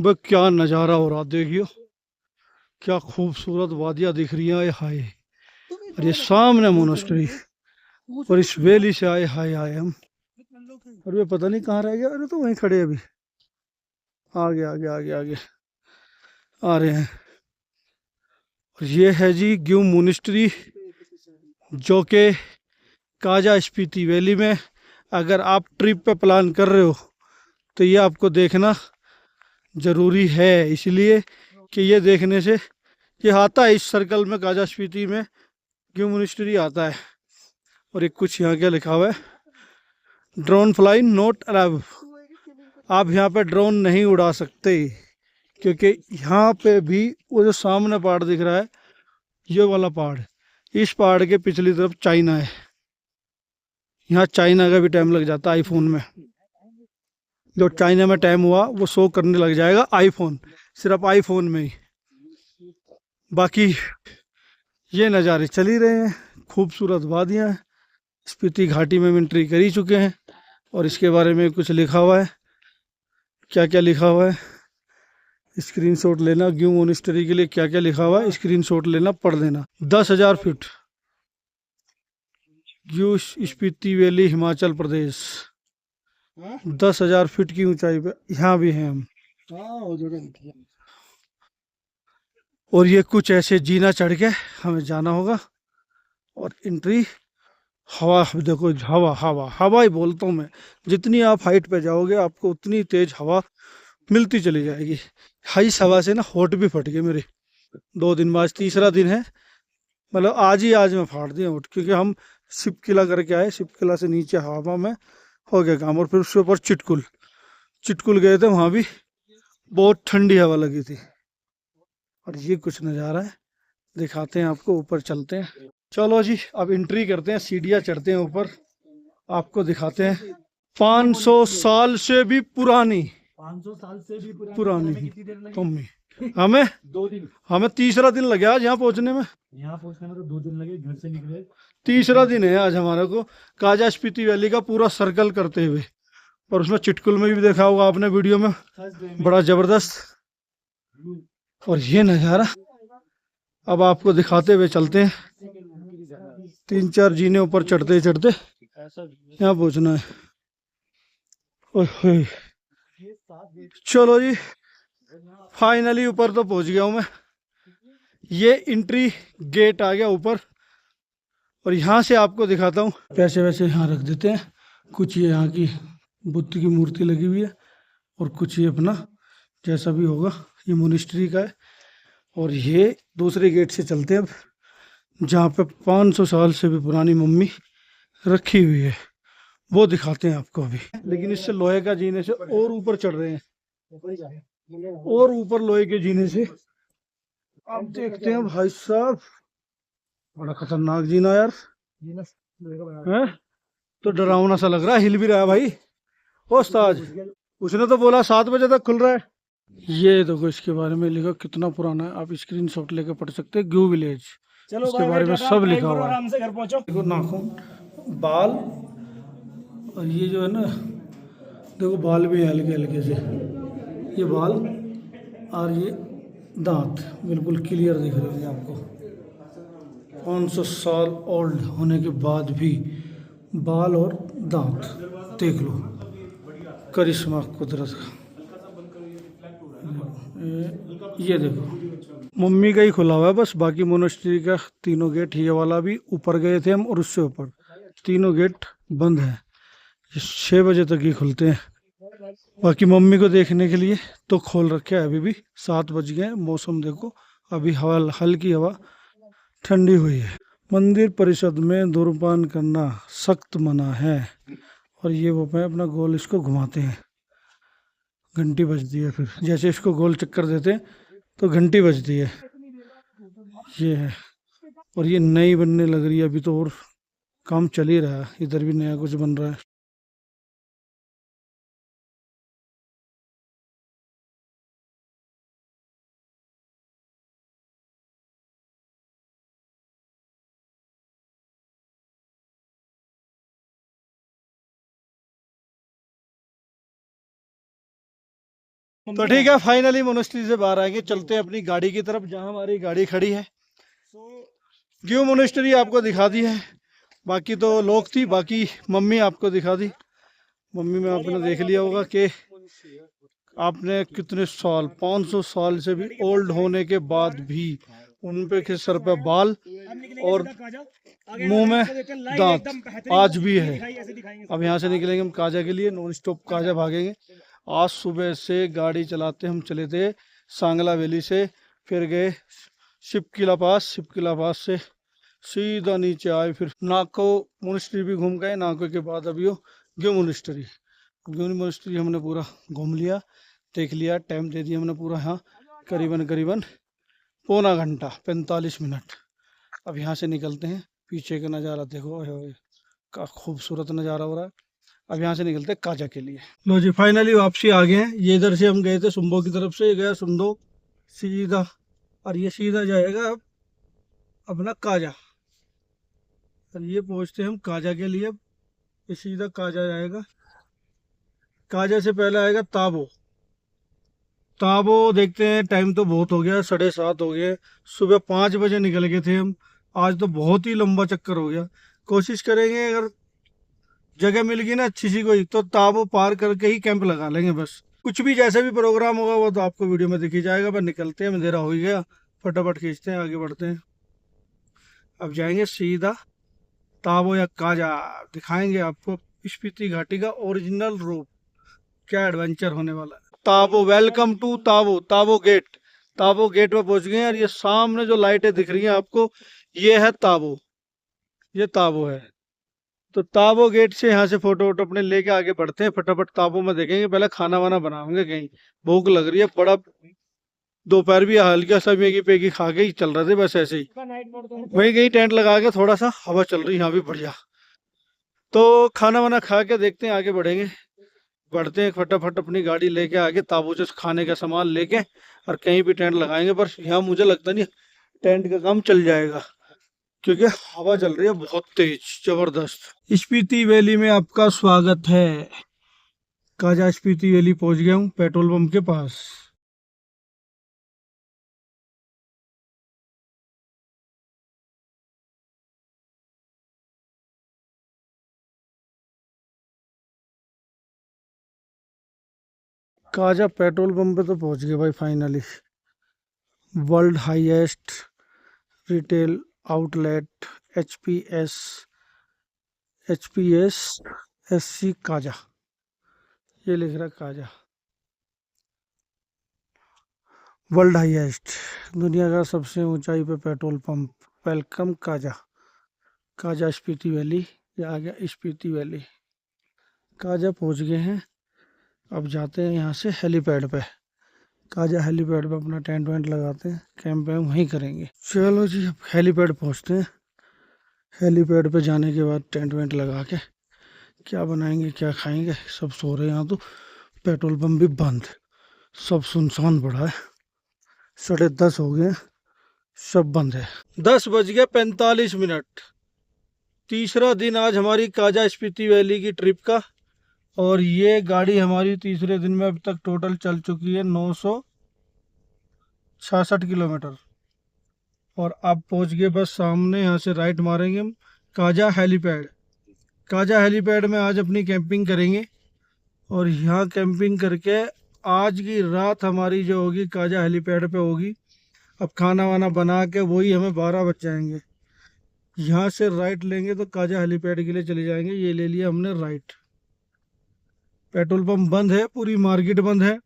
बस क्या नज़ारा हो रहा, देखियो क्या खूबसूरत वादियाँ दिख रही हैं। आए हाय, और ये सामने मोनेस्ट्री, और इस वैली से आए हाय आए हम। और वे पता नहीं कहाँ रह गया। अरे तो वहीं खड़े हैं अभी, आगे आगे आगे आगे आ रहे हैं। और ये है जी ग्यू मोनेस्ट्री, जो कि काजा स्पीति वैली में। अगर आप ट्रिप पे प्लान कर रहे हो तो ये आपको देखना ज़रूरी है, इसलिए कि ये देखने से ये आता है इस सर्कल में, काजा स्पीति में ग्यू मोनेस्ट्री आता है। और एक कुछ यहाँ क्या लिखा हुआ है, ड्रोन फ्लाई नॉट अलाउड। आप यहाँ पे ड्रोन नहीं उड़ा सकते, क्योंकि यहाँ पे भी वो जो सामने पहाड़ दिख रहा है, ये वाला पहाड़, इस पहाड़ के पिछली तरफ चाइना है। यहाँ चाइना का भी टाइम लग जाता है आईफोन में। जो चाइना में टाइम हुआ वो शो करने लग जाएगा आईफोन, सिर्फ आईफोन में ही। बाकी ये नज़ारे चल ही रहे हैं, खूबसूरत वादियाँ। स्पीति घाटी में एंट्री कर ही चुके हैं। और इसके बारे में कुछ लिखा हुआ है, क्या क्या लिखा हुआ है, स्क्रीनशॉट लेना। ग्यू मोनेस्ट्री के लिए क्या क्या लिखा हुआ है, स्क्रीनशॉट लेना, पढ़ लेना। 10,000 feet, Gue Spiti valley, Himachal Pradesh. 10,000 feet की ऊंचाई पे यहाँ भी हैं हम। और ये कुछ ऐसे जीना चढ़ के हमें जाना होगा। और एंट्री, हवा देखो, हवा हवा हवा ही बोलता हूँ मैं। जितनी आप हाइट पे जाओगे आपको उतनी तेज हवा मिलती चली जाएगी। इस हवा से ना होठ भी फट गए मेरे 2 दिन में। आज तीसरा दिन है, मतलब आज मैं फाड़ दिया होठ, क्योंकि हम शिपकिला करके आए। शिपकिला से नीचे हवा में हो गया काम। और फिर उसके ऊपर चिटकुल, चिटकुल गए थे, वहाँ भी बहुत ठंडी हवा लगी थी। और ये कुछ नज़ारा है, दिखाते हैं आपको। ऊपर चलते हैं, चलो जी अब एंट्री करते हैं, सीढ़ियाँ चढ़ते हैं ऊपर, आपको दिखाते हैं। 500 साल से भी पुरानी, 500 साल से भी पुरानी कम्मी। हमें 2 दिन, हमें तीसरा दिन लगे आज यहाँ पहुँचने में। यहाँ पहुँचने में तो 2 दिन लगे, घर से निकले। तीसरा दिन है आज हमारे को काजा स्पीति वैली का पूरा सर्कल करते हुए। और उसमें चिटकुल में भी देखा होगा आपने वीडियो में, बड़ा जबरदस्त। और ये नज़ारा अब आपको दिखाते हुए चलते हैं। 3-4 जीने ऊपर चढ़ते चढ़ते यहाँ पहुँचना है। ओह, चलो जी फाइनली ऊपर तो पहुँच गया हूँ मैं। ये एंट्री गेट आ गया ऊपर। और यहाँ से आपको दिखाता हूँ, पैसे वैसे यहाँ रख देते हैं। कुछ ये यहाँ की बुद्ध की मूर्ति लगी हुई है, और कुछ ये अपना जैसा भी होगा, ये मोनेस्ट्री का है। और ये दूसरे गेट से चलते हैं अब, जहाँ पे 500 साल से भी पुरानी मम्मी रखी हुई है, वो दिखाते हैं आपको अभी। लेकिन इससे लोहे का जीने से और ऊपर चढ़ रहे हैं, और ऊपर लोहे के जीने से आप देखते हैं भाई साहब, बड़ा खतरनाक जीना यार है। तो डरावना सा लग रहा है, हिल भी रहा है भाई। उस्ताद उसने तो बोला 7 बजे तक खुल रहा है। ये देखो इसके बारे में लिखा, कितना पुराना है, आप स्क्रीनशॉट लेके पढ़ सकते हैं। ग्यू विलेज, इसके बारे में सब लिखा हुआ है। देखो नाखून, बाल, और ये जो है ना, देखो बाल भी हल्के हल्के से, ये बाल, और ये दांत बिल्कुल क्लियर दिख रहे हैं आपको। 500 साल ओल्ड होने के बाद भी बाल और दांत देख लो, करिश्मा कुदरत का। ये देखो मम्मी का ही खुला हुआ है बस, बाकी मोनेस्ट्री का तीनों गेट, ये वाला भी ऊपर गए थे हम, और उससे ऊपर तीनों गेट बंद है। 6 बजे तक ही खुलते हैं। बाकी मम्मी को देखने के लिए तो खोल रखे है। अभी भी 7 बज गए, मौसम देखो, अभी हवा हल्की हवा ठंडी हुई है। मंदिर परिषद में धूम्रपान करना सख्त मना है। और ये वो अपना गोल इसको घुमाते हैं, घंटी बजती है, फिर जैसे इसको गोल चक्कर देते हैं तो घंटी बजती है। ये है, और ये नई बनने लग रही है अभी तो, और काम चल ही रहा है, इधर भी नया कुछ बन रहा है। तो ठीक है, फाइनली मोनेस्ट्री से बाहर आएंगे, चलते हैं अपनी गाड़ी की तरफ जहाँ हमारी गाड़ी खड़ी है। गियो मोनेस्ट्री आपको दिखा दी है, बाकी तो लोग थी, बाकी मम्मी आपको दिखा दी। मम्मी में आपने देख लिया होगा कि आपने कितने साल, 500 साल से भी ओल्ड होने के बाद भी उन पे के सर पे बाल और मुंह में दांत आज भी है। अब यहाँ से निकलेंगे हम काजा के लिए, नॉन स्टॉप काजा भागेंगे। आज सुबह से गाड़ी चलाते हम चले थे सांगला वैली से, फिर गए शिपकिला पास, शिपकिला पास से सीधा नीचे आए, फिर नाको मोनेस्ट्री भी घूम गए। नाको के बाद अभी हो ग्यो मोनेस्ट्री। ग्यो मोनेस्ट्री हमने पूरा घूम लिया, देख लिया, टाइम दे दिया हमने पूरा यहाँ करीबन करीबन पौना घंटा 45 मिनट। अब यहाँ से निकलते हैं, पीछे का नज़ारा देखो, का खूबसूरत नज़ारा हो रहा है। अब यहाँ से निकलते हैं काजा के लिए। लो जी, फाइनली वापसी आ गए हैं। ये इधर से हम गए थे सुम्बो की तरफ से, ये गया सुंदो सीधा, और ये सीधा जाएगा अब अपना काजा, और ये पहुँचते हम काजा के लिए। ये सीधा काजा जाएगा। काजा से पहले आएगा ताबो। ताबो देखते हैं, टाइम तो बहुत हो गया, 7:30 हो गए। सुबह 5 बजे निकल गए थे हम, आज तो बहुत ही लंबा चक्कर हो गया। कोशिश करेंगे अगर जगह मिल गई ना अच्छी सी कोई, तो ताबो पार करके ही कैंप लगा लेंगे बस। कुछ भी जैसे भी प्रोग्राम होगा वो तो आपको वीडियो में दिख ही जाएगा। पर निकलते हैं, अंधेरा हो ही गया, फटाफट खींचते हैं, आगे बढ़ते हैं। अब जाएंगे सीधा ताबो या काजा, दिखाएंगे आपको स्पीति घाटी का ओरिजिनल रूप, क्या एडवेंचर होने वाला है। Tabo, welcome to Tabo, Tabo gate. Tabo gate पे पहुंच गए हैं, और ये सामने जो लाइटें दिख रही हैं आपको, ये है ताबो, ये ताबो है। तो ताबो गेट से यहाँ से फोटो वोटो अपने लेके आगे बढ़ते हैं, फटाफट ताबो में देखेंगे। पहले खाना वाना बनाएंगे, कहीं भूख लग रही है बड़ा। दोपहर भी हल्का सा मैगी पैगी खा के ही चल रहे थे बस ऐसे ही, वहीं कहीं टेंट लगा के थोड़ा सा हवा चल रही है यहाँ भी बढ़िया। तो खाना वाना खा के देखते हैं, आगे बढ़ेंगे। बढ़ते हैं फटाफट अपनी गाड़ी लेके आगे, ताबू से खाने का सामान लेके, और कहीं भी टेंट लगाएंगे। पर यहाँ मुझे लगता नहीं टेंट का काम चल जाएगा, क्योंकि हवा चल रही है बहुत तेज जबरदस्त। स्पीति वैली में आपका स्वागत है। काजा स्पीति वैली पहुंच गया हूँ, पेट्रोल पंप के पास। काजा पेट्रोल पंप पे तो पहुंच गए भाई finally. World highest retail outlet HPS SC Kaza, ये लिख रहा काजा वर्ल्ड हाईएस्ट, दुनिया का सबसे ऊंचाई पे petrol pump. Welcome Kaza, Kaza Spiti valley, ये आ गया स्पीति वैली। काजा पहुंच गए हैं। अब जाते हैं यहाँ से हेलीपैड पे, काजा हेलीपैड पे अपना टेंट वेंट लगाते हैं, कैंप वैम्प वहीं करेंगे। चलो जी, अब हेलीपैड पहुँचते हैं। हेलीपैड पे जाने के बाद टेंट वेंट लगा के क्या बनाएंगे क्या खाएंगे, सब सो रहे हैं यहाँ तो। पेट्रोल पंप भी बंद, सब सुनसान पड़ा है, 10:30 हो गए, सब बंद है। 10:45। तीसरा दिन आज हमारी काजा स्पीति वैली की ट्रिप का, और ये गाड़ी हमारी तीसरे दिन में अब तक टोटल चल चुकी है 966 किलोमीटर। और अब पहुंच गए बस सामने, यहाँ से राइट मारेंगे हम काजा हेलीपैड। काजा हेलीपैड में आज अपनी कैंपिंग करेंगे, और यहाँ कैंपिंग करके आज की रात हमारी जो होगी काजा हेलीपैड पे होगी। अब खाना वाना बना के वही हमें 12 बज जाएंगे। यहाँ से राइट लेंगे तो काजा हेलीपैड के लिए चले जाएंगे। ये ले लिया हमने राइट। पेट्रोल पंप बंद है, पूरी मार्केट बंद है।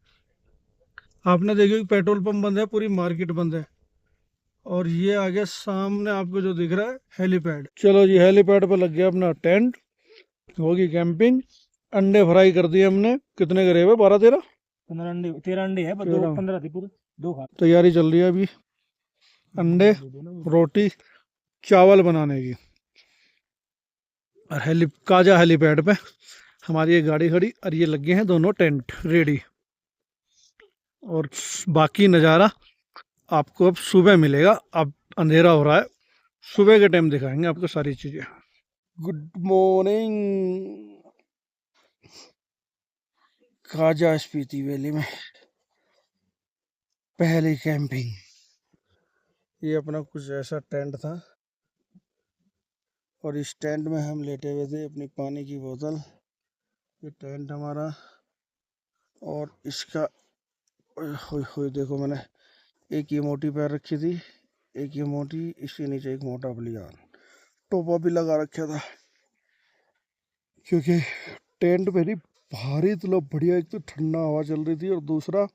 आपने देखिए पेट्रोल पंप बंद है, पूरी मार्केट बंद है। और ये आ गया सामने आपको जो दिख रहा है हेलीपैड। चलो जी, हेलीपैड पे लग गया अपना टेंट, होगी कैंपिंग। अंडे फ्राई कर दिए हमने, कितने करे हुए, 12-13 15 अंडे, 13 अंडे है, 15 थी पूरे, 2 खा। तैयारी चल रही है अभी अंडे, रोटी, चावल बनाने की। और काजा हेलीपैड पे हमारी ये गाड़ी खड़ी, और ये लगे हैं दोनों टेंट रेडी। और बाकी नज़ारा आपको अब सुबह मिलेगा, अब अंधेरा हो रहा है, सुबह के टाइम दिखाएंगे आपको सारी चीज़ें। Good morning. Kaza Spiti valley में पहली कैंपिंग। ये अपना कुछ ऐसा टेंट था और इस टेंट में हम लेटे हुए थे, अपनी पानी की बोतल, ये टेंट हमारा। और इसका देखो, मैंने एक ये मोटी पैर रखी थी, एक ये मोटी, इसके नीचे एक मोटा बलियान, टोपा भी लगा रखा था क्योंकि टेंट मेरी भारी इतना बढ़िया। एक तो ठंडा हवा चल रही थी और दूसरा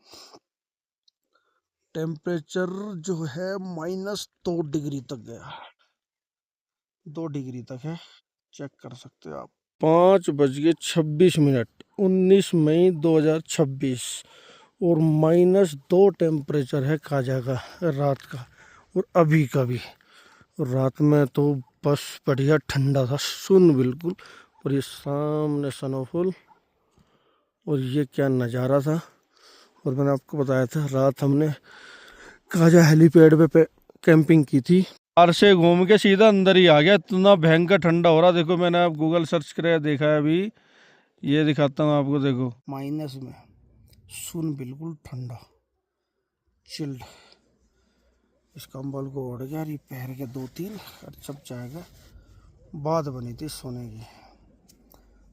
टेम्परेचर जो है -2 डिग्री तक गया, 2 डिग्री तक है, चेक कर सकते हो आप। 5:26, 19 मई 2026 और -2 टेम्परेचर है काजा का रात का। और अभी का भी रात में तो बस बढ़िया ठंडा था, सुन बिल्कुल। और ये सामने स्नोफॉल, और ये क्या नज़ारा था। और मैंने आपको बताया था रात हमने काजा हेलीपैड पे कैंपिंग की थी। बाहर से घूम के सीधा अंदर ही आ गया, इतना भयंकर ठंडा हो रहा। देखो मैंने आप गूगल सर्च कर देखा है, अभी ये दिखाता हूँ आपको। देखो माइनस में, सुन बिल्कुल ठंडा, चिल्ड। इस कंबल को ओढ़ गया, ये पहन के 2-3 और सब जाएगा। बात बनी थी सोने की।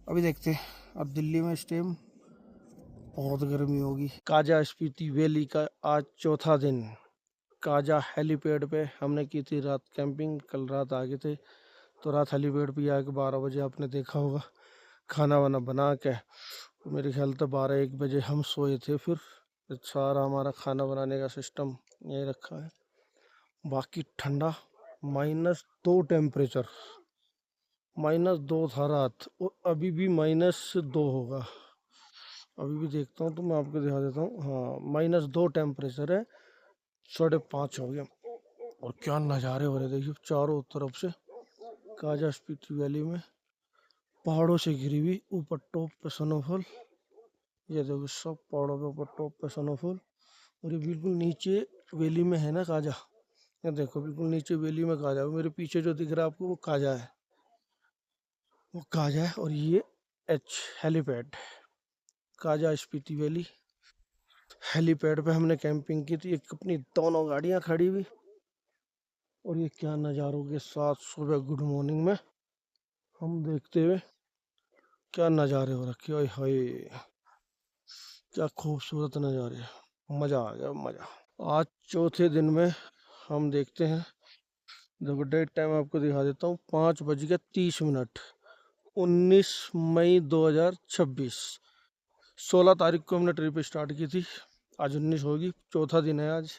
अभी देखते हैं, अब दिल्ली में इस टाइम बहुत गर्मी होगी। काजा स्पीति वैली का आज चौथा दिन। काजा हेलीपैड पे हमने की थी रात कैंपिंग, कल रात आ गए थे। तो रात हेलीपैड पे आके 12 बजे आपने देखा होगा खाना वाना बना के, मेरे ख्याल तो 12-1 बजे हम सोए थे। फिर सारा हमारा खाना बनाने का सिस्टम यही रखा है। बाकी ठंडा, -2 टेम्परेचर, -2 था रात और अभी भी -2 होगा। अभी भी देखता हूँ तो मैं आपको दिखा देता हूँ। हाँ, -2 टेम्परेचर है, 5:30 हो गया। और क्या नज़ारे हो रहे, देखिए चारों तरफ से काजा स्पीति वैली में पहाड़ों से घिरी हुई, ऊपर टॉप पे स्नोफॉल। ये देखो सब पहाड़ों के ऊपर टॉप पे स्नोफॉल। और ये बिल्कुल नीचे वैली में है ना काजा, ये देखो बिल्कुल नीचे वैली में काजा। मेरे पीछे जो दिख रहा है आपको वो काजा है, वो काजा है। और ये helipad, Kaza Spiti valley helipad पे हमने कैंपिंग की थी। एक अपनी दोनों गाड़ियां खड़ी हुई और ये क्या नज़ारों के साथ सुबह गुड मॉर्निंग में हम देखते हुए, क्या नज़ारे हो रखे। ओए हाय, क्या खूबसूरत नज़ारे, मज़ा आ गया, मज़ा। आज चौथे दिन में हम देखते हैं, देखो डेट टाइम आपको दिखा देता हूँ, 5:30, 19 मई 2026। 16 तारीख को हमने ट्रिप स्टार्ट की थी, आज 19 होगी, चौथा दिन है आज।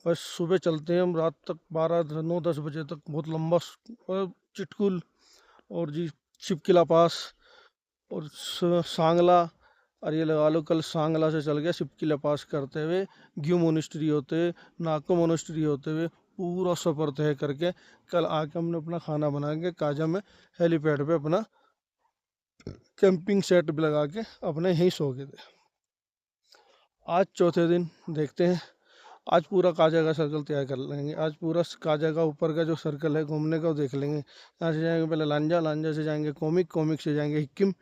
बस सुबह चलते हैं हम, रात तक 12-9-10 बजे तक, बहुत लंबा चिटकुल और जी शिवकिला पास और सांगला। और ये लगा लो कल सांगला से चल गया शिवकिला पास करते हुए, ग्यू मोनेस्ट्री होते हुए, नाको मोनेस्ट्री होते हुए, पूरा सफ़र तय करके कल आके हमने अपना खाना बना के काजा में हेलीपैड पे अपना कैंपिंग सेट भी लगा के अपने यहीं सो गए थे। आज चौथे दिन देखते हैं, आज पूरा काजा का सर्कल तैयार कर लेंगे। आज पूरा काजा का ऊपर का जो सर्कल है घूमने का वो देख लेंगे। यहाँ से जाएंगे पहले लांजा, लांजा से जाएंगे कोमिक, कोमिक से जाएंगे हिक्किम,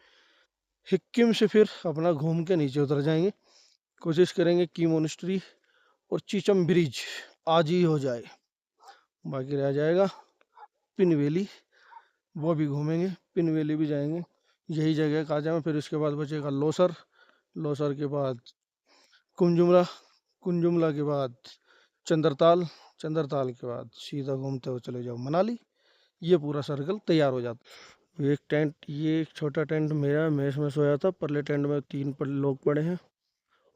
हिक्किम से फिर अपना घूम के नीचे उतर जाएंगे। कोशिश करेंगे की मोनेस्ट्री और चीचम ब्रिज आज ही हो जाए। बाकी रह जाएगा पिन वैली, वो भी घूमेंगे, पिन वैली भी जाएंगे, यही जगह काजा में। फिर उसके बाद बचेगा लोसर, लोसर के बाद कुंजुमला, कुंजुमला के बाद चंद्रताल, चंद्रताल के बाद सीधा घूमते हुए चले जाओ मनाली। ये पूरा सर्कल तैयार हो जाता। एक टेंट, ये एक छोटा टेंट मेरा, मैं इसमें सोया था। परले टेंट में 3 लोग पड़े हैं।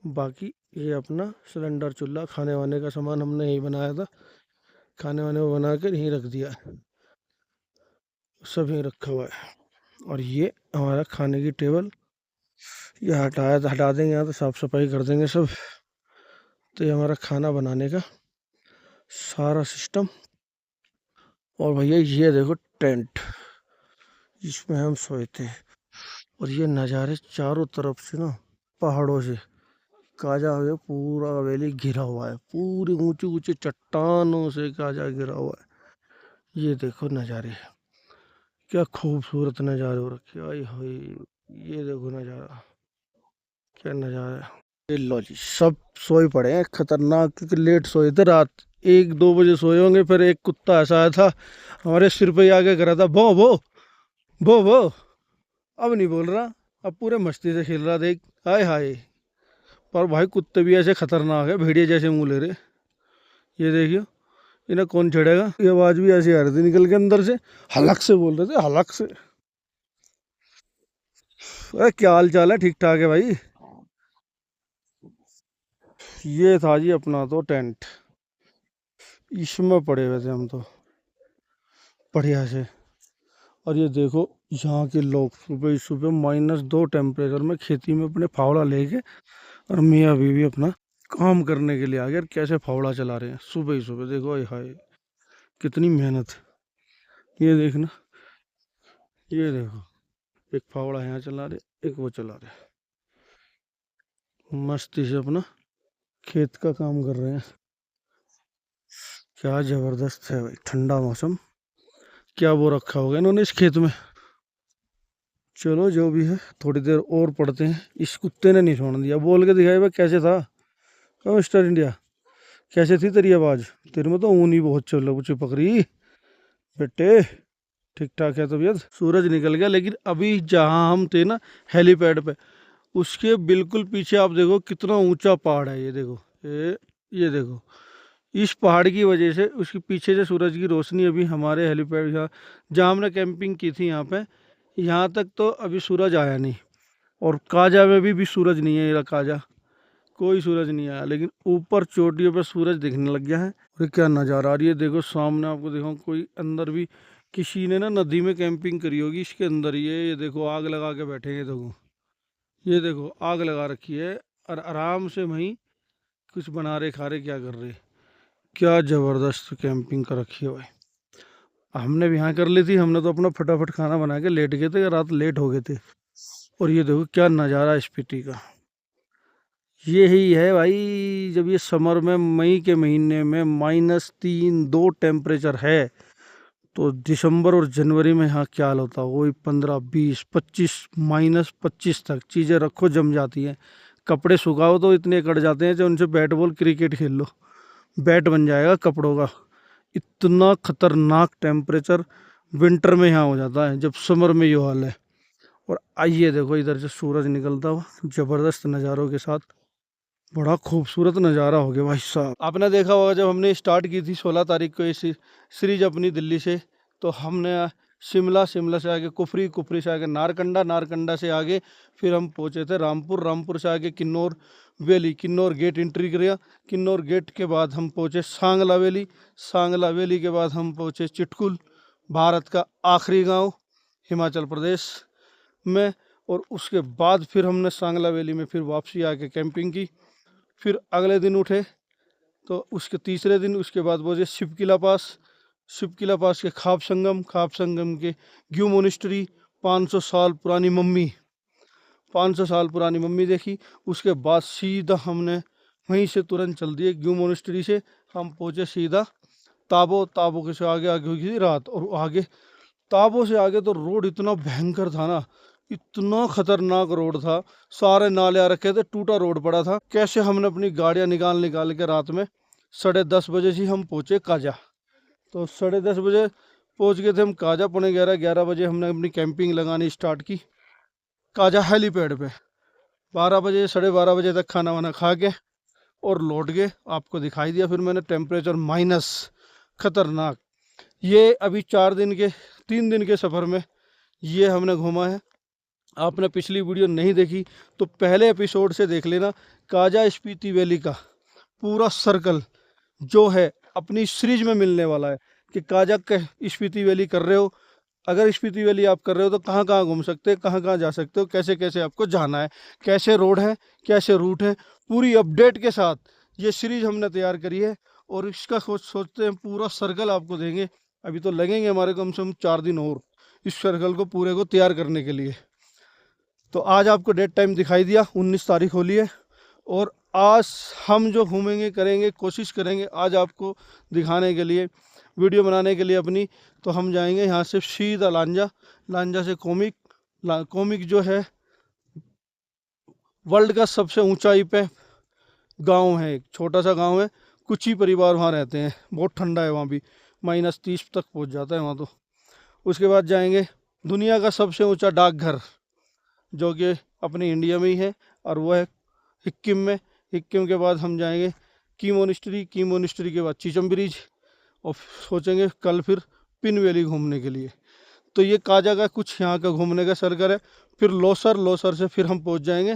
बाकी ये अपना सिलेंडर, चूल्हा, खाने वाने का सामान हमने यहीं बनाया था, खाने वाने को बना कर यहीं रख दिया, सब यहीं रखा हुआ है। और ये हमारा खाने की टेबल, ये हटा देंगे, यहाँ तो साफ़ सफाई कर देंगे सब। तो ये हमारा खाना बनाने का सारा सिस्टम। और भैया ये देखो टेंट, जिसमें हम सोए थे। और ये नज़ारे चारों तरफ से ना पहाड़ों से, काजा है पूरा वैली घिरा हुआ है, पूरी ऊंची ऊंची चट्टानों से काजा घिरा हुआ है। ये देखो नज़ारे, क्या खूबसूरत नज़ारे हो रखे। आई हाय, ये देखो नज़ारा, क्या नज़ारा है। ये लो जी, सब सोए पड़े हैं खतरनाक, क्योंकि लेट सोए थे रात, 1-2 बजे सोए होंगे। फिर एक कुत्ता ऐसा आया था हमारे सिर पे ही आके करा था भो भो भो भो। अब नहीं बोल रहा, अब पूरे मस्ती से खेल रहा, देख। हाय हाय। पर भाई कुत्ते भी ऐसे खतरनाक है, भेड़िया जैसे मुंह ले रहे। ये देखियो, इन्हें कौन छेड़ेगा। ये आवाज भी ऐसी आ रही थी निकल के अंदर से, हलक से बोल रहे थे, हलक से। अरे क्या हाल चाल है, ठीक ठाक है भाई। ये था जी अपना तो टेंट, इसमें पड़े हुए थे हम तो बढ़िया से। और ये देखो, यहाँ के लोग सुबह सुबह -2 टेम्परेचर में खेती में अपने फावड़ा लेके और मियाँ बीवी अपना काम करने के लिए आ गए। और कैसे फावड़ा चला रहे हैं सुबह ही सुबह, देखो। आय हाय, कितनी मेहनत। ये देखना, ये देखो, एक फावड़ा यहाँ चला रहे, एक वो चला रहे, मस्ती से अपना खेत का काम कर रहे हैं। क्या जबरदस्त है भाई, ठंडा मौसम। क्या वो रखा होगा इन्होंने इस खेत में। चलो जो भी है, थोड़ी देर और पढ़ते हैं। इस कुत्ते ने नहीं छोड़ दिया, बोल के दिखाई भाई कैसे था। कहो मिस्टर इंडिया, कैसे थी तेरी आवाज। तेरे में तो ऊन ही बहुत चिपक रही बेटे। ठीक ठाक है तबीयत। सूरज निकल गया, लेकिन अभी जहाँ हम थे ना, हेलीपैड पे, उसके बिल्कुल पीछे आप देखो कितना ऊंचा पहाड़ है। ये देखो, ये देखो, इस पहाड़ की वजह से उसके पीछे से सूरज की रोशनी अभी हमारे हेलीपैड जहाँ हमने कैंपिंग की थी यहाँ पे, यहाँ तक तो अभी सूरज आया नहीं। और काजा में भी सूरज नहीं है, ये काजा, कोई सूरज नहीं आया। लेकिन ऊपर चोटियों पर सूरज दिखने लग गया है। और क्या नज़ारा आ रही है, देखो सामने आपको। देखो कोई अंदर भी, किसी ने ना नदी में कैंपिंग करी होगी इसके अंदर। ये देखो आग लगा के बैठेंगे। देखो, ये देखो आग लगा रखी है और आराम से वहीं कुछ बना रहे, खा रहे, क्या कर रहे। क्या ज़बरदस्त कैंपिंग कर रखी है भाई। हमने भी यहाँ कर ली थी, हमने तो अपना फटाफट खाना बना के लेट गए थे, रात लेट हो गए थे। और ये देखो क्या नज़ारा स्पीति का। ये ही है भाई, जब ये समर में मई के महीने में -3-2 टेम्परेचर है, तो दिसंबर और जनवरी में यहाँ क्या हाल होता है। वही 15, 20, 25, -25 तक चीज़ें रखो जम जाती हैं। कपड़े सुखाओ तो इतने कट जाते हैं, जो उनसे बैट बॉल क्रिकेट खेल लो, बैट बन जाएगा कपड़ों का। इतना खतरनाक टेम्परेचर विंटर में यहाँ हो जाता है, जब समर में ये हाल है। और आइए देखो इधर से सूरज निकलता हुआ ज़बरदस्त नज़ारों के साथ। बड़ा खूबसूरत नज़ारा हो गया भाई साहब। आपने देखा होगा जब हमने स्टार्ट की थी 16 तारीख को ये सीरीज अपनी दिल्ली से, तो हमने शिमला, शिमला से आगे कुफरी, कुफरी से आगे नारकंडा, नारकंडा से आगे फिर हम पहुंचे थे रामपुर, रामपुर से आगे Kinnaur valley, Kinnaur gate entry किया। किन्नौर गेट के बाद हम पहुंचे सांगला वैली, सांगला वैली के बाद हम पहुंचे चिटकुल, भारत का आखिरी गांव हिमाचल प्रदेश में। और उसके बाद फिर हमने सांगला वैली में फिर वापसी आके कैंपिंग की। फिर अगले दिन उठे तो उसके तीसरे दिन उसके बाद पहुंचे शिवकिला पास, शिवकिला पास के खाप संगम, खाप संगम के ग्यू मोनिस्ट्री, 500 साल पुरानी मम्मी, 500 साल पुरानी मम्मी देखी। उसके बाद सीधा हमने वहीं से तुरंत चल दिए, ग्यू मोनिस्ट्री से हम पहुंचे सीधा ताबो, ताबो के से आगे आगे हुई रात। और आगे ताबो से आगे तो रोड इतना भयंकर था ना, इतना खतरनाक रोड था, सारे नाले आ रखे थे, टूटा रोड पड़ा था। कैसे हमने अपनी गाड़ियां निकाल निकाल के रात में 10:30 बजे ही हम पहुंचे काजा। तो 10:30 बजे पहुंच गए थे हम काजा। 11:30 बजे हमने अपनी कैंपिंग लगानी स्टार्ट की काजा हेलीपैड पे। 12 बजे, 12:30 बजे तक खाना वाना खा के और लौट गए। आपको दिखाई दिया फिर मैंने टेम्परेचर माइनस, खतरनाक। ये अभी 4 दिन के, 3 दिन के सफ़र में ये हमने घूमा है। आपने पिछली वीडियो नहीं देखी तो पहले एपिसोड से देख लेना। काजा स्पीति वैली का पूरा सर्कल जो है अपनी सीरीज में मिलने वाला है कि काजा के स्पीति वैली कर रहे हो, अगर स्पीति वैली आप कर रहे हो तो कहाँ कहाँ घूम सकते हो, कहाँ कहाँ जा सकते हो, कैसे कैसे आपको जाना है, कैसे रोड है, कैसे रूट है, पूरी अपडेट के साथ ये सीरीज हमने तैयार करी है। और इसका सोचते हैं पूरा सर्कल आपको देंगे। अभी तो लगेंगे हमारे कम से कम 4 दिन और इस सर्कल को पूरे को तैयार करने के लिए। तो आज आपको डेट टाइम दिखाई दिया, 19 तारीख होली है। और आज हम जो घूमेंगे करेंगे, कोशिश करेंगे आज आपको दिखाने के लिए, वीडियो बनाने के लिए अपनी। तो हम जाएंगे यहाँ से सीधा लांजा, लांजा से कोमिक, कोमिक जो है वर्ल्ड का सबसे ऊंचाई पे गांव है, एक छोटा सा गांव है, कुछ ही परिवार वहाँ रहते हैं। बहुत ठंडा है वहाँ भी, -30 तक पहुँच जाता है वहाँ तो। उसके बाद जाएंगे दुनिया का सबसे ऊंचा डाकघर, जो कि अपने इंडिया में ही है, और वो है सिक्किम में। सिक्किम के बाद हम जाएंगे की मोनिस्ट्री, की मोनिस्ट्री के बाद चीचम ब्रिज, और सोचेंगे कल फिर पिन वैली घूमने के लिए। तो ये काजा का कुछ यहाँ का घूमने का सर्कल है। फिर लोसर, लोसर से फिर हम पहुँच जाएंगे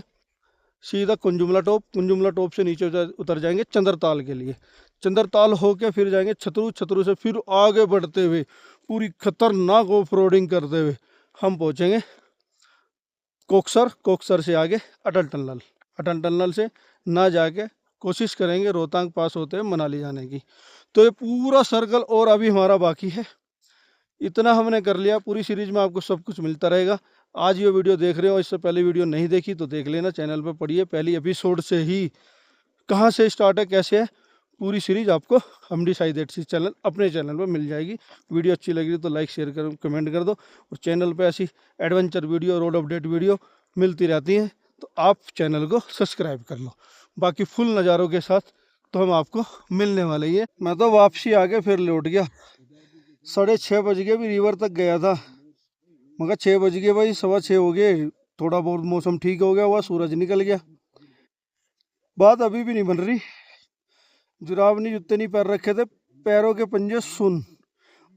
सीधा कुंजुमला टॉप, कुंजुमला टॉप से नीचे उतर जाएंगे चंद्रताल के लिए। चंद्रताल होके फिर जाएंगे छतरू, छतरू से फिर आगे बढ़ते हुए पूरी खतरनाक ऑफ रोडिंग करते हुए हम पहुँचेंगे कोकसर, कोकसर से आगे अटल टनल, अटल टनल से ना जाके कोशिश करेंगे रोहतांग पास होते हुए मनाली जाने की। तो ये पूरा सर्कल और अभी हमारा बाकी है। इतना हमने कर लिया। पूरी सीरीज में आपको सब कुछ मिलता रहेगा। आज ये वीडियो देख रहे हो, इससे पहले वीडियो नहीं देखी तो देख लेना, चैनल पे पढ़िए, पहली एपिसोड से ही कहाँ से स्टार्ट है, कैसे है, पूरी सीरीज आपको हम डिसाइडेड सी चैनल, अपने चैनल पे मिल जाएगी। वीडियो अच्छी लगी तो लाइक, शेयर कर, कमेंट कर दो। और चैनल पे ऐसी adventure video, road update video मिलती रहती हैं, तो आप चैनल को सब्सक्राइब कर लो। बाकी फुल नज़ारों के साथ तो हम आपको मिलने वाले ही है। मैं तो वापसी आके फिर लौट गया, 6:30 बज गए, भी रिवर तक गया था, मगर 6 बज गए भाई, 6:15 हो गए। थोड़ा बहुत मौसम ठीक हो गया हुआ, सूरज निकल गया। बात अभी भी नहीं बन रही, जुराब नहीं, जूते नहीं पैर रखे थे, पैरों के पंजे सुन।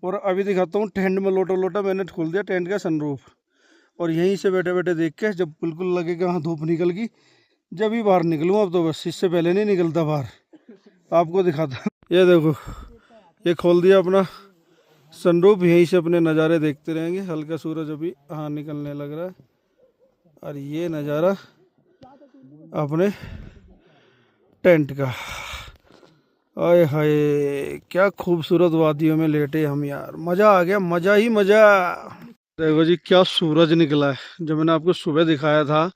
और अभी दिखाता हूँ टेंट में लोटा लोटा मैंने खोल दिया टेंट का सनरूफ, और यहीं से बैठे बैठे देख के जब बिल्कुल लगेगा हाँ धूप निकल गई, जब ही बाहर निकलूँ। अब तो बस इससे पहले नहीं निकलता बाहर, आपको दिखाता। ये देखो, ये खोल दिया अपना सनरूफ, यहीं से अपने नज़ारे देखते रहेंगे। हल्का सूरज अभी हाँ निकलने लग रहा है, और ये नज़ारा अपने टेंट का। आए हाय, क्या खूबसूरत वादियों में लेटे हम यार, मज़ा आ गया, मज़ा ही मज़ा। देखो जी क्या सूरज निकला है। जब मैंने आपको सुबह दिखाया था,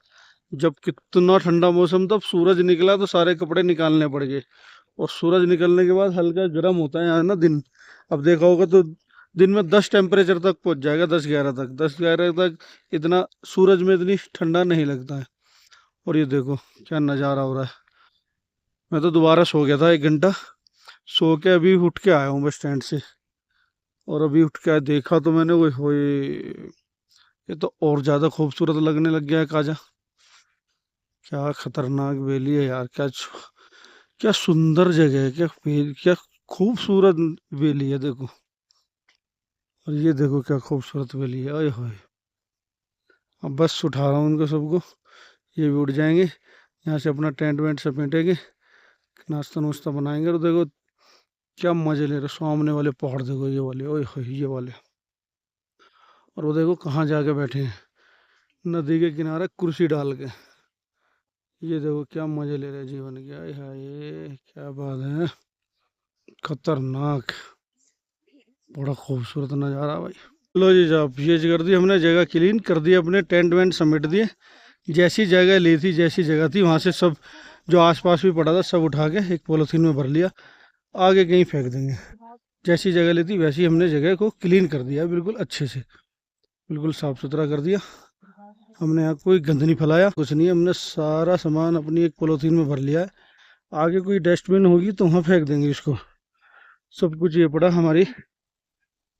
जब कितना ठंडा मौसम, तब सूरज निकला तो सारे कपड़े निकालने पड़ गए। और सूरज निकलने के बाद हल्का गर्म होता है यहाँ ना दिन। अब देखा होगा तो दिन में 10 टेम्परेचर तक पहुँच जाएगा, 10-11 तक, 10-11 तक इतना सूरज में इतनी ठंडा नहीं लगता है। और ये देखो क्या नज़ारा हो रहा है। मैं तो दोबारा सो गया था 1 घंटा, सो के अभी उठ के आया हूँ बस स्टैंड से। और अभी उठ के देखा तो मैंने, वो होए, ये तो और ज़्यादा खूबसूरत लगने लग गया है काजा। क्या खतरनाक वैली है यार, क्या सुंदर जगह है, क्या खूबसूरत वैली है, देखो। और ये देखो क्या खूबसूरत वैली है, आए हाय। अब बस उठा रहा हूँ उनको सबको, ये भी उठ जाएंगे। यहाँ से अपना टेंट वेंट समेटेंगे, नाश्ता नुश्ता बनाएंगे। और देखो क्या मजे ले रहे, सामने वाले पहाड़ देखो, ये वाले, ओए होए ये वाले। और वो देखो कहाँ जाके बैठे हैं, नदी के किनारे कुर्सी डाल के। ये देखो क्या मजे ले रहे जीवन के, आए हाय क्या बात है, खतरनाक, बड़ा खूबसूरत नज़ारा भाई। लो जी साहब, ये कर दी हमने, जगह क्लीन कर दी, अपने टेंट वेंट समेट दिए। जैसी जगह ली थी, जैसी जगह थी, वहाँ से सब जो आसपास भी पड़ा था सब उठा के एक पॉलीथीन में भर लिया, आगे कहीं फेंक देंगे। जैसी जगह ली थी वैसी हमने जगह को क्लीन कर दिया, बिल्कुल अच्छे से, बिल्कुल साफ़ सुथरा कर दिया। हमने यहाँ कोई गंद नहीं फैलाया, कुछ नहीं, हमने सारा सामान अपनी एक पॉलीथीन में भर लिया है। आगे कोई डस्टबिन होगी तो वहाँ फेंक देंगे इसको। सब कुछ ये पड़ा हमारी,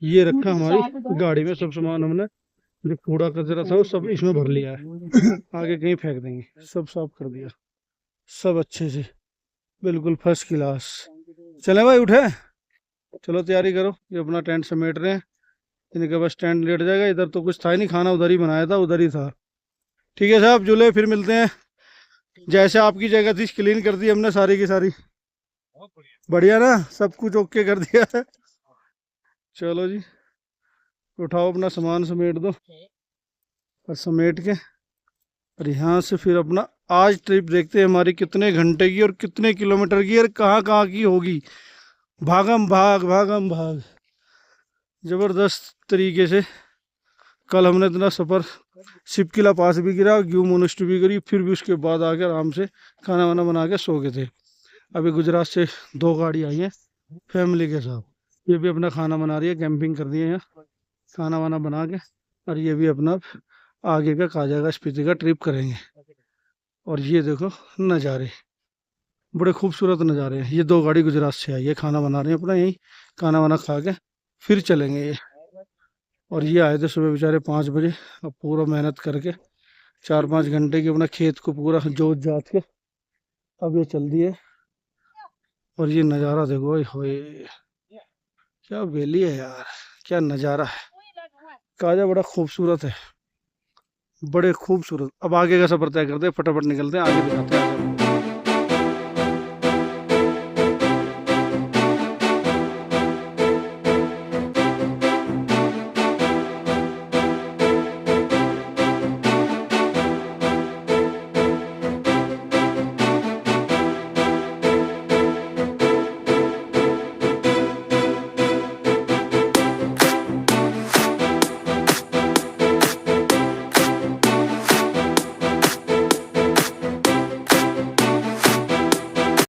ये रखा हमारी गाड़ी में, सब सामान हमने जो कूड़ा कचरा था वो सब इसमें भर लिया है, आगे कहीं फेंक देंगे। सब साफ कर दिया, सब अच्छे से, बिल्कुल फर्स्ट क्लास। चले भाई उठे, चलो तैयारी करो, ये अपना टेंट समेट रहे हैं। इनके बस टेंट लेट जाएगा, इधर तो कुछ था ही नहीं, खाना उधर ही बनाया था, उधर ही था। ठीक है साहब, जुले फिर मिलते हैं। जैसे आपकी जगह थी क्लीन कर दी हमने सारी की सारी, बढ़िया ना, सब कुछ ओके कर दिया है। चलो जी, उठाओ अपना सामान, समेट दो, और समेट के और यहाँ से फिर अपना आज ट्रिप देखते हैं हमारी कितने घंटे की और कितने किलोमीटर की और कहाँ कहाँ की होगी। भागम भाग, भागम भाग, ज़बरदस्त तरीके से। कल हमने इतना सफ़र शिपकिला पास भी गिरा, ग्यू मोनेस्ट्री भी करी, फिर भी उसके बाद आके आराम से खाना वाना बना के सो गए थे। अभी गुजरात से 2 गाड़ी आई हैं फैमिली के साथ, ये भी अपना खाना बना रही है, कैंपिंग कर दी है यहाँ, खाना वाना बना के। और ये भी अपना आगे का काजा का स्पीति का ट्रिप करेंगे। और ये देखो नज़ारे, बड़े खूबसूरत नज़ारे हैं। ये 2 गाड़ी गुजरात से आई है, खाना बना रहे हैं अपना यहीं, खाना वाना खा के फिर चलेंगे ये। और ये आए थे सुबह बेचारे 5 बजे, अब पूरा मेहनत करके 4-5 घंटे की अपना खेत को पूरा जोत जात के अब ये चल दिए। और ये नज़ारा देखो, ओए होए क्या वैली है यार, क्या नज़ारा है। काजा बड़ा खूबसूरत है, बड़े खूबसूरत। अब आगे का सफर तय करते हैं, फटाफट निकलते हैं, आगे दिखाते हैं।